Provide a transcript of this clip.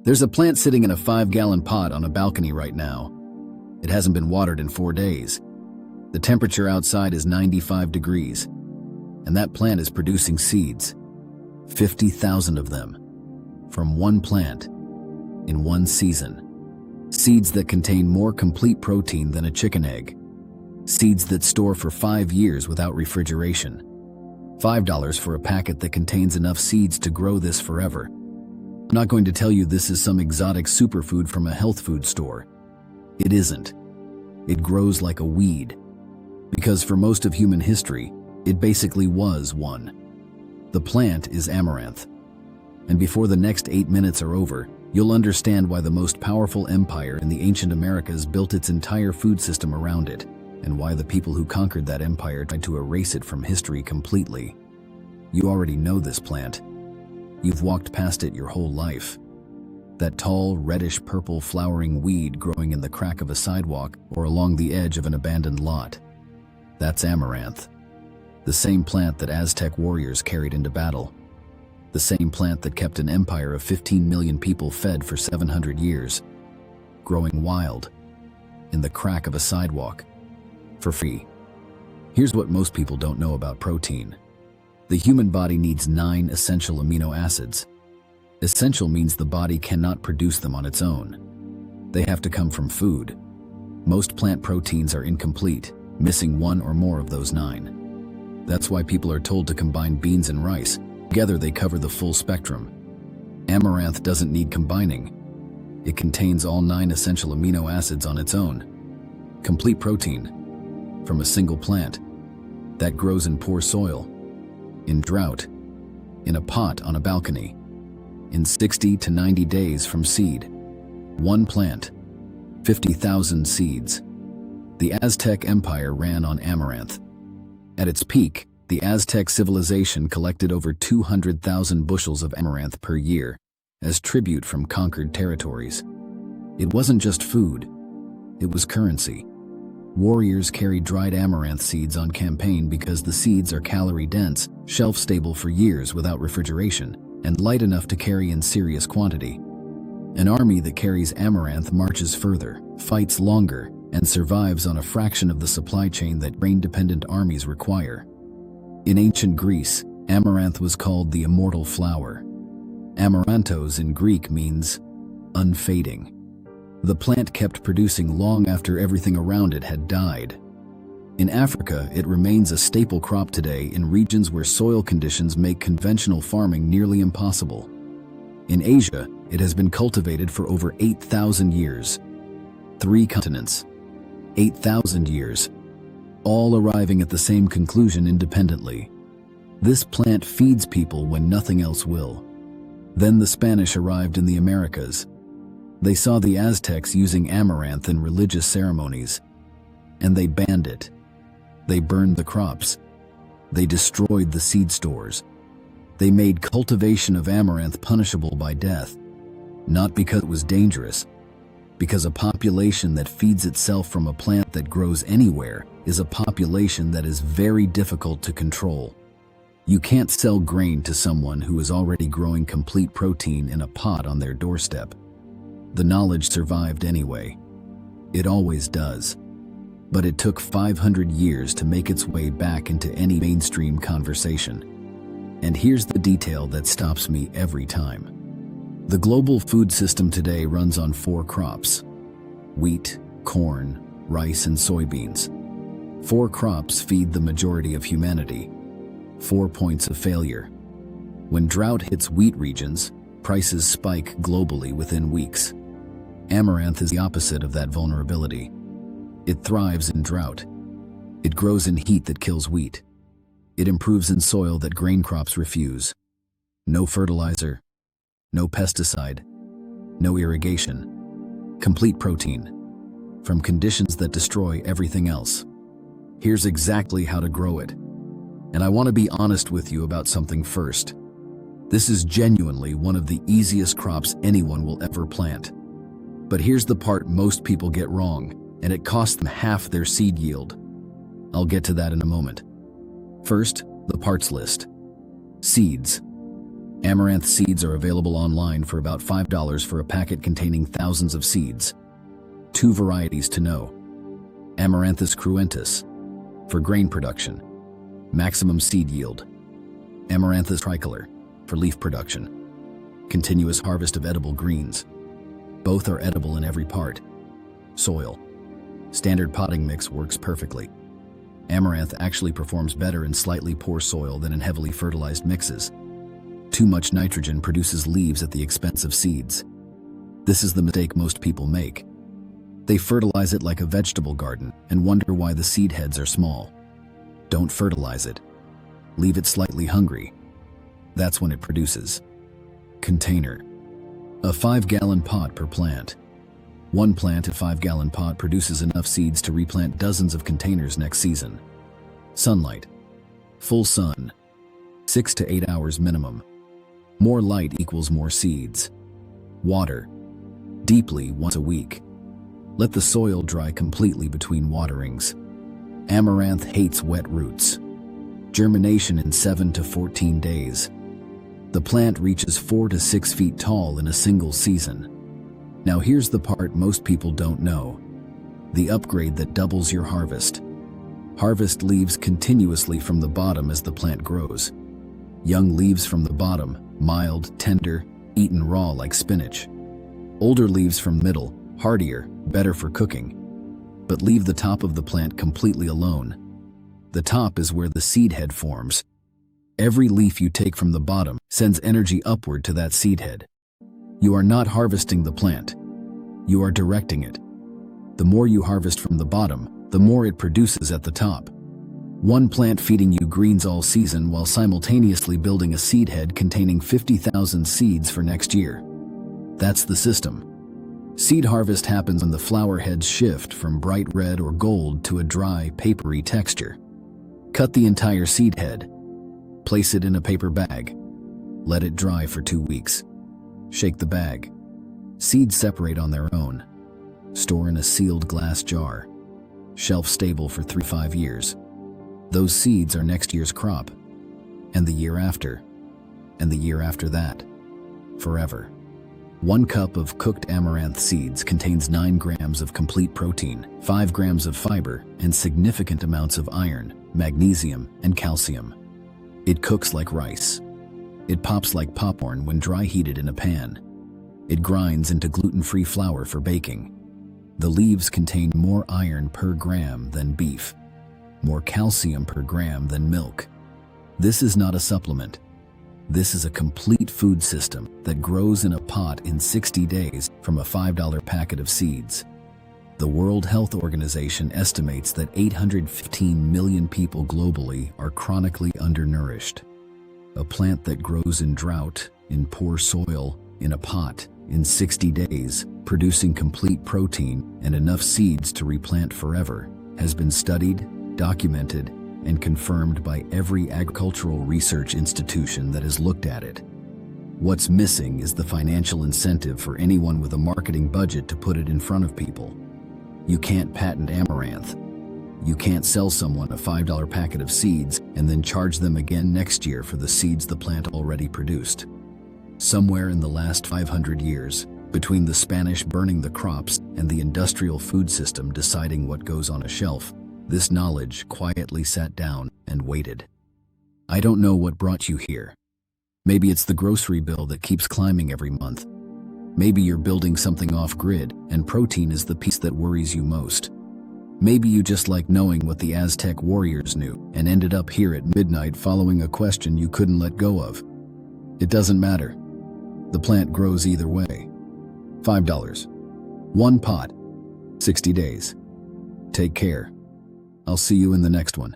There's a plant sitting in a 5-gallon pot on a balcony right now. It hasn't been watered in 4 days. The temperature outside is 95 degrees, and that plant is producing seeds. 50,000 of them, from one plant, in one season. Seeds that contain more complete protein than a chicken egg. Seeds that store for 5 years without refrigeration. $5 for a packet that contains enough seeds to grow this forever. I'm not going to tell you this is some exotic superfood from a health food store. It isn't. It grows like a weed. Because for most of human history, it basically was one. The plant is amaranth. And before the next 8 minutes are over, you'll understand why the most powerful empire in the ancient Americas built its entire food system around it, and why the people who conquered that empire tried to erase it from history completely. You already know this plant. You've walked past it your whole life. That tall, reddish-purple flowering weed growing in the crack of a sidewalk or along the edge of an abandoned lot. That's amaranth. The same plant that Aztec warriors carried into battle. The same plant that kept an empire of 15 million people fed for 700 years. Growing wild, in the crack of a sidewalk, for free. Here's what most people don't know about protein. The human body needs 9 essential amino acids. Essential means the body cannot produce them on its own. They have to come from food. Most plant proteins are incomplete, missing 1 or more of those 9. That's why people are told to combine beans and rice. Together they cover the full spectrum. Amaranth doesn't need combining. It contains all 9 essential amino acids on its own. Complete protein, from a single plant, that grows in poor soil, in drought, in a pot on a balcony, in 60 to 90 days from seed. One plant, 50,000 seeds. The Aztec Empire ran on amaranth. At its peak, the Aztec civilization collected over 200,000 bushels of amaranth per year as tribute from conquered territories. It wasn't just food, it was currency. Warriors carried dried amaranth seeds on campaign because the seeds are calorie-dense, shelf-stable for years without refrigeration, and light enough to carry in serious quantity. An army that carries amaranth marches further, fights longer, and survives on a fraction of the supply chain that grain-dependent armies require. In ancient Greece, amaranth was called the immortal flower. Amaranthos in Greek means unfading. The plant kept producing long after everything around it had died. In Africa, it remains a staple crop today in regions where soil conditions make conventional farming nearly impossible. In Asia, it has been cultivated for over 8,000 years. 3 continents, 8,000 years, all arriving at the same conclusion independently. This plant feeds people when nothing else will. Then the Spanish arrived in the Americas. They saw the Aztecs using amaranth in religious ceremonies, and they banned it. They burned the crops. They destroyed the seed stores. They made cultivation of amaranth punishable by death, not because it was dangerous, because a population that feeds itself from a plant that grows anywhere is a population that is very difficult to control. You can't sell grain to someone who is already growing complete protein in a pot on their doorstep. The knowledge survived anyway. It always does. But it took 500 years to make its way back into any mainstream conversation. And here's the detail that stops me every time. The global food system today runs on 4 crops: wheat, corn, rice, and soybeans. 4 crops feed the majority of humanity. 4 points of failure. When drought hits wheat regions, prices spike globally within weeks. Amaranth is the opposite of that vulnerability. It thrives in drought. It grows in heat that kills wheat. It improves in soil that grain crops refuse. No fertilizer, no pesticide, no irrigation. Complete protein, from conditions that destroy everything else. Here's exactly how to grow it. And I want to be honest with you about something first. This is genuinely one of the easiest crops anyone will ever plant. But here's the part most people get wrong, and it costs them half their seed yield. I'll get to that in a moment. First, the parts list. Seeds. Amaranth seeds are available online for about $5 for a packet containing thousands of seeds. 2 varieties to know. Amaranthus cruentus, for grain production, maximum seed yield. Amaranthus tricolor, for leaf production, continuous harvest of edible greens. Both are edible in every part. Soil. Standard potting mix works perfectly. Amaranth actually performs better in slightly poor soil than in heavily fertilized mixes. Too much nitrogen produces leaves at the expense of seeds. This is the mistake most people make. They fertilize it like a vegetable garden and wonder why the seed heads are small. Don't fertilize it. Leave it slightly hungry. That's when it produces. Container. A 5-gallon pot per plant. One plant at 5-gallon pot produces enough seeds to replant dozens of containers next season. Sunlight. Full sun. 6 to 8 hours minimum. More light equals more seeds. Water. Deeply once a week. Let the soil dry completely between waterings. Amaranth hates wet roots. Germination in 7 to 14 days. The plant reaches 4 to 6 feet tall in a single season. Now here's the part most people don't know. The upgrade that doubles your harvest. Harvest leaves continuously from the bottom as the plant grows. Young leaves from the bottom, mild, tender, eaten raw like spinach. Older leaves from middle, hardier, better for cooking. But leave the top of the plant completely alone. The top is where the seed head forms. Every leaf you take from the bottom sends energy upward to that seed head. You are not harvesting the plant. You are directing it. The more you harvest from the bottom, the more it produces at the top. One plant feeding you greens all season while simultaneously building a seed head containing 50,000 seeds for next year. That's the system. Seed harvest happens when the flower heads shift from bright red or gold to a dry, papery texture. Cut the entire seed head. Place it in a paper bag. Let it dry for 2 weeks. Shake the bag. Seeds separate on their own. Store in a sealed glass jar. Shelf stable for 3-5 years. Those seeds are next year's crop. And the year after. And the year after that. Forever. 1 cup of cooked amaranth seeds contains 9 grams of complete protein, 5 grams of fiber, and significant amounts of iron, magnesium, and calcium. It cooks like rice. It pops like popcorn when dry heated in a pan. It grinds into gluten-free flour for baking. The leaves contain more iron per gram than beef, more calcium per gram than milk. This is not a supplement. This is a complete food system that grows in a pot in 60 days from a $5 packet of seeds. The World Health Organization estimates that 815 million people globally are chronically undernourished. A plant that grows in drought, in poor soil, in a pot, in 60 days, producing complete protein and enough seeds to replant forever, has been studied, documented, and confirmed by every agricultural research institution that has looked at it. What's missing is the financial incentive for anyone with a marketing budget to put it in front of people. You can't patent amaranth. You can't sell someone a $5 packet of seeds and then charge them again next year for the seeds the plant already produced. Somewhere in the last 500 years, between the Spanish burning the crops and the industrial food system deciding what goes on a shelf, this knowledge quietly sat down and waited. I don't know what brought you here. Maybe it's the grocery bill that keeps climbing every month. Maybe you're building something off-grid and protein is the piece that worries you most. Maybe you just like knowing what the Aztec warriors knew and ended up here at midnight following a question you couldn't let go of. It doesn't matter. The plant grows either way. $5. 1 pot. 60 days. Take care. I'll see you in the next one.